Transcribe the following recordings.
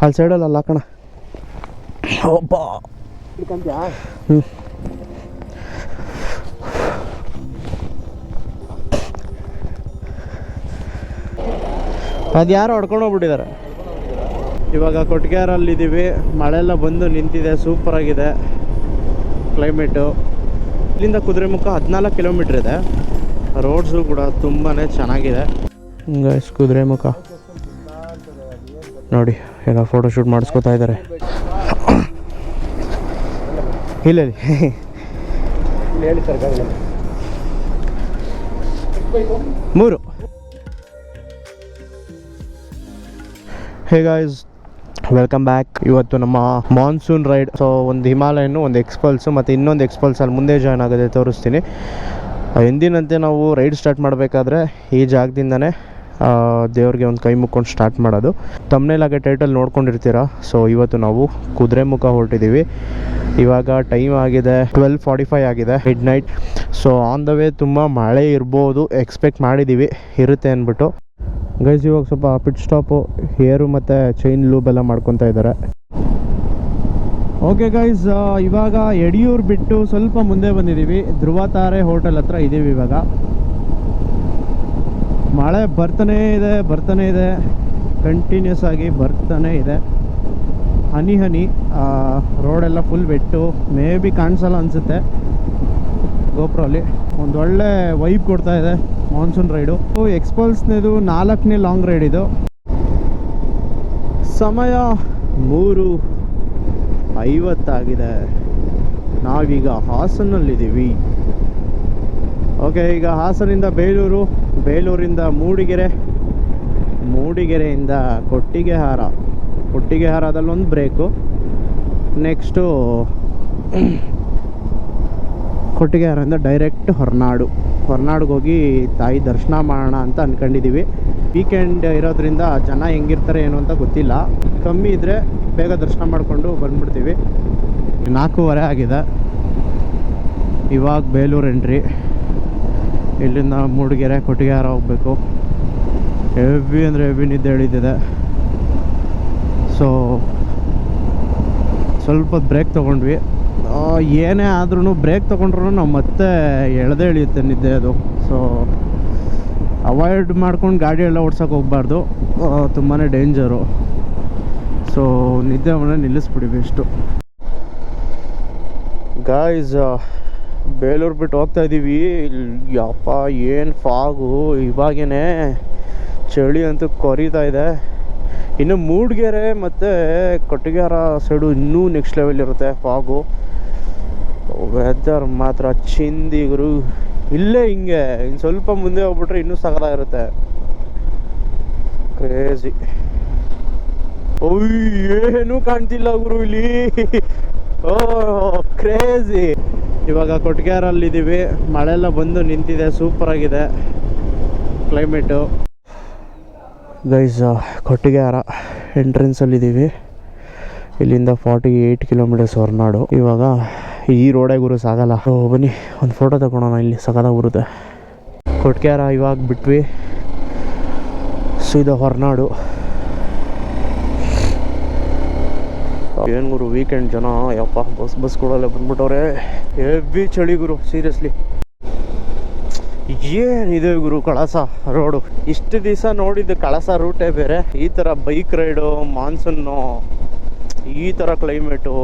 ಅಲ್ಲಿ ಸೈಡಲ್ಲಿ ಅಲ್ಲ ಕಣ. ಒಬ್ಬ ಅದು ಯಾರೋ ಹೊಡ್ಕೊಂಡು ಹೋಗ್ಬಿಟ್ಟಿದ್ದಾರೆ. ಇವಾಗ ಕೊಟ್ಟಿಗೆಹಾರಲ್ಲಿದ್ದೀವಿ. ಮಳೆಲ್ಲ ಬಂದು ನಿಂತಿದೆ. ಸೂಪರಾಗಿದೆ ಕ್ಲೈಮೇಟು. ಇಲ್ಲಿಂದ ಕುದುರೆಮುಖ 14 ಕಿಲೋಮೀಟ್ರ್ ಇದೆ. ರೋಡ್ಸು ಕೂಡ ತುಂಬಾ ಚೆನ್ನಾಗಿದೆ. ಗೈಸ್ ಕುದುರೆಮುಖ ನೋಡಿ, ಎಲ್ಲ ಫೋಟೋಶೂಟ್ ಮಾಡಿಸ್ಕೊತಾ ಇದ್ದಾರೆ. ಇಲ್ಲ ಹೇಳಿ ಸರ್. 3. ಹೇ ಗಾಯ್ಸ್, ವೆಲ್ಕಮ್ ಬ್ಯಾಕ್. ಇವತ್ತು ನಮ್ಮ ಮಾನ್ಸೂನ್ ರೈಡ್. ಸೊ ಒಂದು ಹಿಮಾಲಯನ್ನು, ಒಂದು ಎಕ್ಸ್ಪಲ್ಸು ಮತ್ತು ಇನ್ನೊಂದು ಎಕ್ಸ್ಪಲ್ಸ್ ಅಲ್ಲಿ ಮುಂದೆ ಜಾಯ್ನ್ ಆಗೋದೆ ತೋರಿಸ್ತೀನಿ. ಎಂದಿನಂತೆ ನಾವು ರೈಡ್ ಸ್ಟಾರ್ಟ್ ಮಾಡಬೇಕಾದ್ರೆ ಈ ಜಾಗದಿಂದನೇ ದೇವ್ರಿಗೆ ಒಂದು ಕೈ ಮುಕ್ಕೊಂಡು ಸ್ಟಾರ್ಟ್ ಮಾಡೋದು. ತಮ್ಮನೇಲಾಗೆ ಟೈಟಲ್ ನೋಡ್ಕೊಂಡಿರ್ತೀರ. ಸೊ ಇವತ್ತು ನಾವು ಕುದುರೆಮುಖ ಹೊರಟಿದ್ದೀವಿ. ಇವಾಗ ಟೈಮ್ ಆಗಿದೆ 12:45 ಆಗಿದೆ, mid night. So on the way ತುಂಬ ಮಳೆ ಇರ್ಬೋದು, ಎಕ್ಸ್ಪೆಕ್ಟ್ ಮಾಡಿದ್ದೀವಿ ಇರುತ್ತೆ ಅಂದ್ಬಿಟ್ಟು. ಗೈಸ್ ಇವಾಗ ಸ್ವಲ್ಪ ಪಿಟ್ ಸ್ಟಾಪು, ಹೇರು ಮತ್ತು ಚೈನ್ ಲೂಬ್ ಎಲ್ಲ ಮಾಡ್ಕೊತಾ ಇದ್ದಾರೆ. ಓಕೆ ಗೈಸ್, ಇವಾಗ ಯಡಿಯೂರು ಬಿಟ್ಟು ಸ್ವಲ್ಪ ಮುಂದೆ ಬಂದಿದ್ದೀವಿ. ಧ್ರುವ ತಾರೆ ಹೋಟೆಲ್ ಹತ್ರ ಇದ್ದೀವಿ. ಇವಾಗ ಮಳೆ ಬರ್ತಾನೇ ಇದೆ, ಕಂಟಿನ್ಯೂಸ್ ಆಗಿ ಬರ್ತಾನೇ ಇದೆ. ಹನಿ ರೋಡೆಲ್ಲ ಫುಲ್ ವೆಟ್ಟು. ಮೇ ಬಿ ಕಾಣಿಸಲ್ಲ ಅನಿಸುತ್ತೆ ಗೋಪ್ರಲ್ಲಿ. ಒಂದು ಒಳ್ಳೆ ವೈಬ್ ಕೊಡ್ತಾ ಇದೆ ಮಾನ್ಸೂನ್ ರೈಡು. ಎಕ್ಸ್ಪಲ್ಸ್ನೇದು 4ನೇ ಲಾಂಗ್ ರೈಡ್ ಇದು. ಸಮಯ 3:50 ಆಗಿದೆ. ನಾವೀಗ ಹಾಸನಲ್ಲಿದ್ದೀವಿ. ಓಕೆ, ಈಗ ಹಾಸನಿಂದ ಬೇಲೂರಿಂದ ಮೂಡಿಗೆರೆಯಿಂದ ಕೊಟ್ಟಿಗೆಹಾರದಲ್ಲೊಂದು ಬ್ರೇಕು. ನೆಕ್ಸ್ಟು ಕೊಟ್ಟಿಗೆಹಾರದಿಂದ ಡೈರೆಕ್ಟ್ ಹೊರನಾಡಿಗೆ ಹೋಗಿ ತಾಯಿ ದರ್ಶನ ಮಾಡೋಣ ಅಂತ ಅಂದ್ಕೊಂಡಿದ್ದೀವಿ. ವೀಕೆಂಡ್ ಇರೋದ್ರಿಂದ ಜನ ಹೆಂಗಿರ್ತಾರೆ ಏನು ಅಂತ ಗೊತ್ತಿಲ್ಲ. ಕಮ್ಮಿ ಇದ್ದರೆ ಬೇಗ ದರ್ಶನ ಮಾಡಿಕೊಂಡು ಬಂದ್ಬಿಡ್ತೀವಿ. 4:15 ಆಗಿದೆ. ಇವಾಗ ಬೇಲೂರು ಎಂಟ್ರಿ. ಇಲ್ಲಿಂದ ಮೂಡಿಗೆರೆ ಕೊಟ್ಟಿಗೆಹಾರ ಹೋಗಬೇಕು. ಹೆವಿ ಅಂದರೆ ಹೆವಿ ನಿದ್ದೆ ಎಳೀತಿದೆ. ಸೊ ಸ್ವಲ್ಪ ಬ್ರೇಕ್ ತೊಗೊಂಡ್ವಿ. ಏನೇ ಆದ್ರೂ ಬ್ರೇಕ್ ತೊಗೊಂಡ್ರೂ ನಾವು ಮತ್ತೆ ಎಳೆದೇ ಇಳಿಯುತ್ತೆ ನಿದ್ದೆ ಅದು. ಸೊ ಅವಾಯ್ಡ್ ಮಾಡ್ಕೊಂಡು ಗಾಡಿ ಎಲ್ಲ ಓಡ್ಸೋಕೆ ಹೋಗ್ಬಾರ್ದು, ತುಂಬಾ ಡೇಂಜರು. ಸೊ ನಿದ್ದೆ ಮನೆ ನಿಲ್ಲಿಸ್ಬಿಡಿ ಬೆಸ್ಟು. ಗಾಯ್ಸ್, ಬೇಲೂರು ಬಿಟ್ಟು ಹೋಗ್ತಾ ಇದ್ದೀವಿ. ಯಪ್ಪ ಏನು ಫಾಗು! ಇವಾಗೇ ಚಳಿ ಅಂತೂ ಕೊರಿತಾ ಇದೆ. ಇನ್ನು ಮೂಡಿಗೆರೆ ಮತ್ತು ಕೊಟ್ಟಿಗೆಹಾರ ಸೈಡು ಇನ್ನೂ ನೆಕ್ಸ್ಟ್ ಲೆವೆಲ್ ಇರುತ್ತೆ ಫಾಗು. ವೆದರ್ ಮಾತ್ರ ಚಿಂದಿಗರು. ಇಲ್ಲೇ ಹಿಂಗೆ ಇನ್ನು ಸ್ವಲ್ಪ ಮುಂದೆ ಹೋಗ್ಬಿಟ್ರೆ ಇನ್ನೂ ಸಗದಾಗಿರುತ್ತೆ. ಕ್ರೇಜಿ. ಏನೂ ಕಾಣ್ತಿಲ್ಲ ಗುರು ಇಲ್ಲಿ. ಓ ಕ್ರೇಜಿ. ಇವಾಗ ಕೊಟ್ಟಿಗೆಹಾರಲ್ಲಿದ್ದೀವಿ. ಮಳೆಲ್ಲ ಬಂದು ನಿಂತಿದೆ. ಸೂಪರಾಗಿದೆ ಕ್ಲೈಮೇಟು. ಗೈಸ್, ಕೊಟ್ಟಿಗೆಹಾರ ಎಂಟ್ರೆನ್ಸಲ್ಲಿದ್ದೀವಿ. ಇಲ್ಲಿಂದ 48 ಕಿಲೋಮೀಟರ್ಸ್ ಹೊರನಾಡು. ಇವಾಗ ಈ ರೋಡೇ ಗುರು ಸಾಗಲ್ಲ. ಬನ್ನಿ ಒಂದು ಫೋಟೋ ತಗೊಳೋಣ. ಇಲ್ಲಿ ಸಗದಾಗ ಬರುತ್ತೆ ಕೊಟ್ಟಿಗೆಹಾರ. ಇವಾಗ ಬಿಟ್ವಿ, ಸೀದಾ ಹೊರನಾಡು. ಏನು ಗುರು ವೀಕೆಂಡ್ ಜನ ಯಪ್ಪ ಬಸ್ಗಳೆಲ್ಲ ಬಂದ್ಬಿಟ್ಟವ್ರೆ. ಹೆವಿ ಚಳಿ ಗುರು, ಸೀರಿಯಸ್ಲಿ. ಏನಿದೆ ಗುರು ಕಳಸ ರೋಡು. ಇಷ್ಟು ದಿವಸ ನೋಡಿದ್ದು ಕಳಸ ರೂಟೇ ಬೇರೆ. ಈ ಥರ ಬೈಕ್ ರೈಡು, ಮಾನ್ಸೂನು, ಈ ಥರ ಕ್ಲೈಮೇಟು,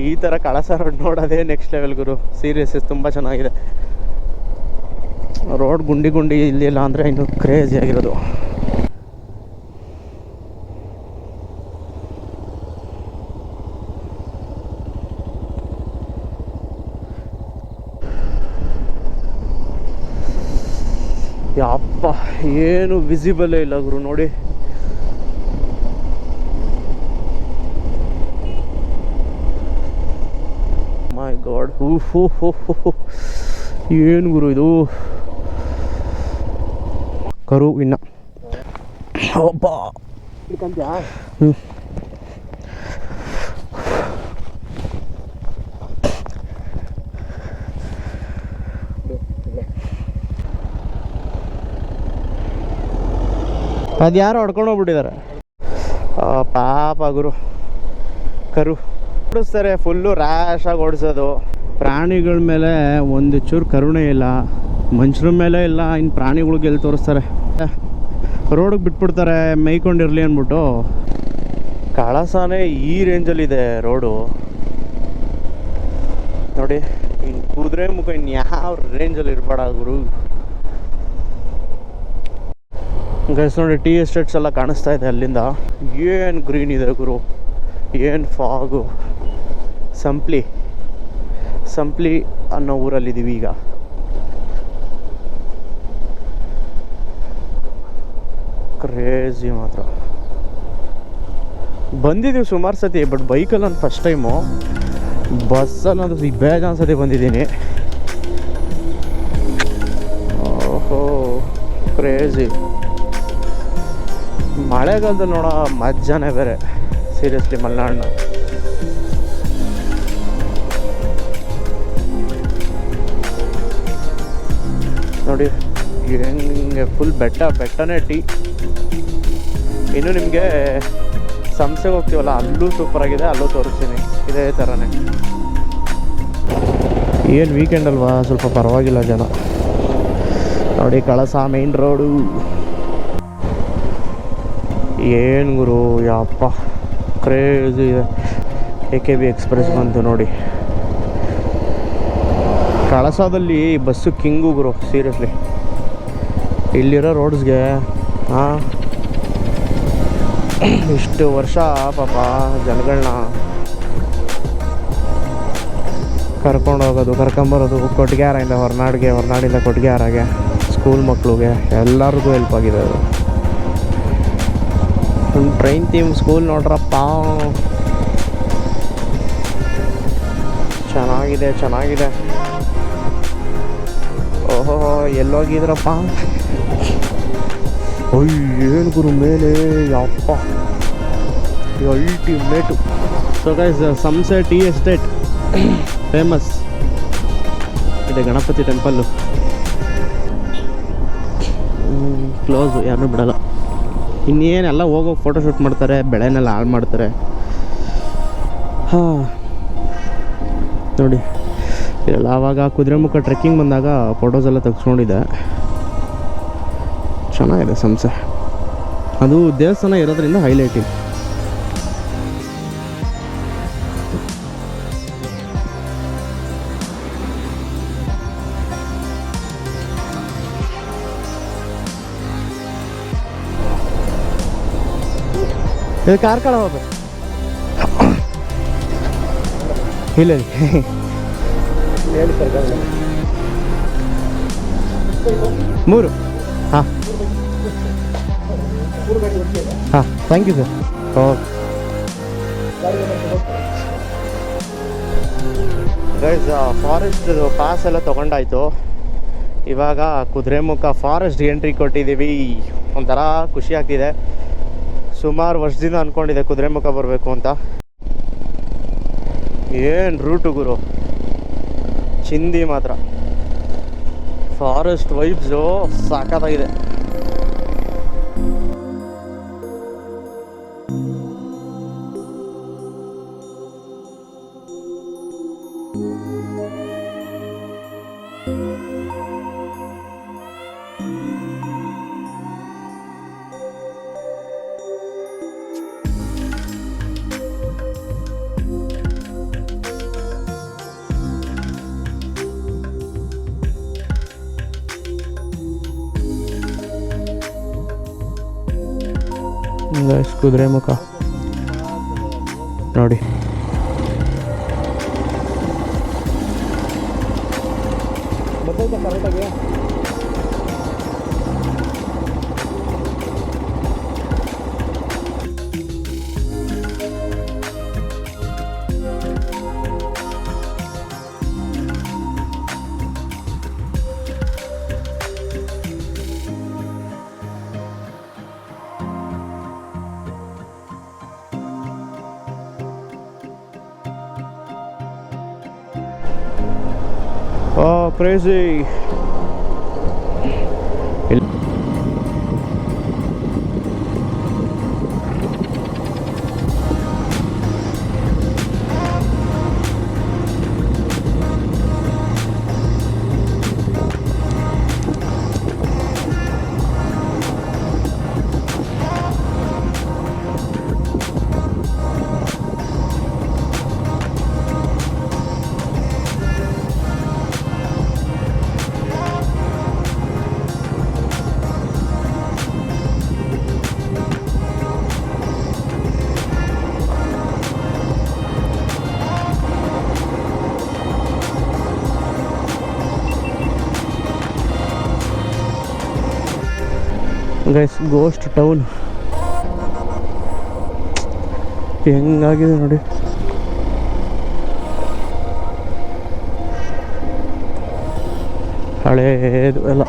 ಈ ಥರ ಕಳಸ ರೋಡ್ ನೋಡೋದೇ ನೆಕ್ಸ್ಟ್ ಲೆವೆಲ್ ಗುರು. ಸೀರಿಯಸ್, ತುಂಬ ಚೆನ್ನಾಗಿದೆ ರೋಡ್. ಗುಂಡಿ ಇಲ್ಲಿಲ್ಲ ಅಂದರೆ ಇನ್ನೂ ಕ್ರೇಜಿ ಆಗಿರೋದು. ಯಪ್ಪ ಏನು ವಿಸಿಬಲೇ ಇಲ್ಲ ಗುರು ನೋಡಿ. ಮೈ ಗಾಡ್, ಏನು ಗುರು ಇದು. ಕರು ಇನ್ನ ಒಬ್ಬ ಅದು ಯಾರು ಹೊಡ್ಕೊಂಡು ಹೋಗ್ಬಿಟ್ಟಿದ್ದಾರೆ. ಪಾಪ ಪಾಪ ಗುರು ಕರು ಓಡಿಸ್ತಾರೆ, ಫುಲ್ಲು ರ್ಯಾಶಾಗಿ ಓಡಿಸೋದು. ಪ್ರಾಣಿಗಳ ಮೇಲೆ ಒಂದು ಚೂರು ಕರುಣೆ ಇಲ್ಲ, ಮನುಷ್ಯರ ಮೇಲೆ ಇಲ್ಲ, ಇನ್ನು ಪ್ರಾಣಿಗಳಿಗೆ ಎಲ್ಲಿ ತೋರಿಸ್ತಾರೆ. ರೋಡಿಗೆ ಬಿಟ್ಬಿಡ್ತಾರೆ ಮೇಯ್ಕೊಂಡಿರಲಿ ಅಂದ್ಬಿಟ್ಟು. ಕಳಸಾನೇ ಈ ರೇಂಜಲ್ಲಿದೆ ರೋಡು ನೋಡಿ. ಇನ್ನು ಕುದುರೆ ಮುಖ ಇನ್ನು ಯಾವ ರೇಂಜಲ್ಲಿ ಇರಬೇಡ ಗುರು. ಗೈಸ್ ನೋಡಿ, ಟೀ ಎಸ್ಟೇಟ್ಸ್ ಎಲ್ಲ ಕಾಣಿಸ್ತಾ ಇದೆ ಅಲ್ಲಿಂದ. ಏನು ಗ್ರೀನ್ ಇದೆ ಗುರು, ಏನು ಫಾಗು. ಸಂಪ್ಲಿ ಅನ್ನೋ ಊರಲ್ಲಿದ್ದೀವಿ ಈಗ. ಕ್ರೇಜಿ ಮಾತ್ರ. ಬಂದಿದ್ದೀವಿ ಸುಮಾರು ಸತಿ, ಬಟ್ ಬೈಕಲ್ಲಿ ನಾನು ಫಸ್ಟ್ ಟೈಮು. ಬಸ್ಸಲ್ಲಿ ಒಂದು ಬೇಜಾನ್ ಸತಿ ಬಂದಿದ್ದೀನಿ. ಓಹೋ ಕ್ರೇಜಿ. ಮಳೆಗಾಲದಲ್ಲಿ ನೋಡೋ ಮಜಾನೇ ಬೇರೆ ಸೀರಿಯಸ್ಲಿ. ಮಲೆನಾಡನ್ನ ನೋಡಿ ಹೆಂಗೆ ಫುಲ್ ಬೆಟ್ಟನೇ ಟೀ. ಇನ್ನು ನಿಮಗೆ ಸಂಸೆಗೆ ಹೋಗ್ತೀವಲ್ಲ, ಅಲ್ಲೂ ಸೂಪರಾಗಿದೆ, ಅಲ್ಲೂ ತೋರಿಸ್ತೀನಿ ಇದೇ ಥರನೇ. ಏನು ವೀಕೆಂಡ್ ಅಲ್ವಾ, ಸ್ವಲ್ಪ ಪರವಾಗಿಲ್ಲ ಜನ. ನೋಡಿ ಕಳಸ ಮೇನ್ ರೋಡು. ಏನು ಗುರು ಯಪ್ಪ ಕ್ರೇಜಿ ಇದೆ. AKB ಎಕ್ಸ್ಪ್ರೆಸ್ ಬಂತು ನೋಡಿ. ಕಳಸದಲ್ಲಿ ಬಸ್ಸು ಕಿಂಗು ಗುರು ಸೀರಿಯಸ್ಲಿ. ಇಲ್ಲಿರೋ ರೋಡ್ಸ್ಗೆ ಇಷ್ಟು ವರ್ಷ ಪಾಪ ಜನಗಳನ್ನ ಕರ್ಕೊಂಡೋಗೋದು, ಕರ್ಕೊಂಬರೋದು, ಕೊಟ್ಟಿಗೆಹಾರದಿಂದ ಹೊರನಾಡಿಗೆ, ಹೊರನಾಡಿಂದ ಕೊಟ್ಟಿಗೆಹಾರಗೆ, ಸ್ಕೂಲ್ ಮಕ್ಕಳಿಗೆ ಎಲ್ಲರಿಗೂ ಹೆಲ್ಪ್ ಆಗಿದೆ ಅದು. ಒಂದು ಟ್ರೈನ್ ಥೀಮ್ ಸ್ಕೂಲ್ ನೋಡ್ರಪ್ಪ, ಚೆನ್ನಾಗಿದೆ. ಓಹೋ ಎಲ್ಲೋಗಿದ್ರಪ್ಪ. ಏನು ಗುರು ಮೇಲೆ ಯಪ್ಪ ultimate. So guys, Samse tea estate famous ಇದೆ. ಗಣಪತಿ ಟೆಂಪಲ್ಲು ಕ್ಲೋಸು, ಯಾರನ್ನೂ ಬಿಡಲ್ಲ. ಇನ್ನೇನೆಲ್ಲ ಹೋಗೋಗಿ ಫೋಟೋಶೂಟ್ ಮಾಡ್ತಾರೆ, ಬೆಳೆನೆಲ್ಲ ಹಾಳು ಮಾಡ್ತಾರೆ. ನೋಡಿ ಇಲ್ಲ, ಆವಾಗ ಕುದುರೆಮುಖ ಟ್ರೆಕ್ಕಿಂಗ್ ಬಂದಾಗ ಫೋಟೋಸ್ ಎಲ್ಲ ತೆಗೆಸ್ಕೊಂಡಿದ್ದೆ. ಚೆನ್ನಾಗಿದೆ ಸಂಸೆ. ಅದು ದೇವಸ್ಥಾನ ಇರೋದ್ರಿಂದ ಹೈಲೈಟಿಂಗ್. ಇದು ಕಾರ್ಕಳ ಹೋಗ್ಬೇಕು ಇಲ್ಲ ಹೇಳಿ ಸರ್. 3 ಹಾಂ thank you sir. Okay guys, forest pass ಎಲ್ಲ ತೊಗೊಂಡಾಯ್ತು. ಇವಾಗ ಕುದುರೆಮುಖ ಫಾರೆಸ್ಟ್ ಎಂಟ್ರಿ ಕೊಟ್ಟಿದ್ದೀವಿ. ಒಂಥರ ಖುಷಿ ಆಗ್ತಿದೆ. ಸುಮಾರು ವರ್ಷದಿಂದ ಅಂದ್ಕೊಂಡಿದ್ದೆ ಕುದುರೆಮುಖ ಬರಬೇಕು ಅಂತ. ಏನು ರೂಟು ಗುರು, ಚಿಂದಿ ಮಾತ್ರ. ಫಾರೆಸ್ಟ್ ವೈಬ್ಸು ಸಾಕಾಗಿದೆ. ಕುದುರೆಮುಖ ನೋಡಿ. ಕರೆಕ್ಟಾಗಿ crazy. ಗೈಸ್ ಗೋಸ್ಟ್ ಟೌನ್ ಹೆಂಗಾಗಿದೆ ನೋಡಿ. ಹಳೇದು ಎಲ್ಲ.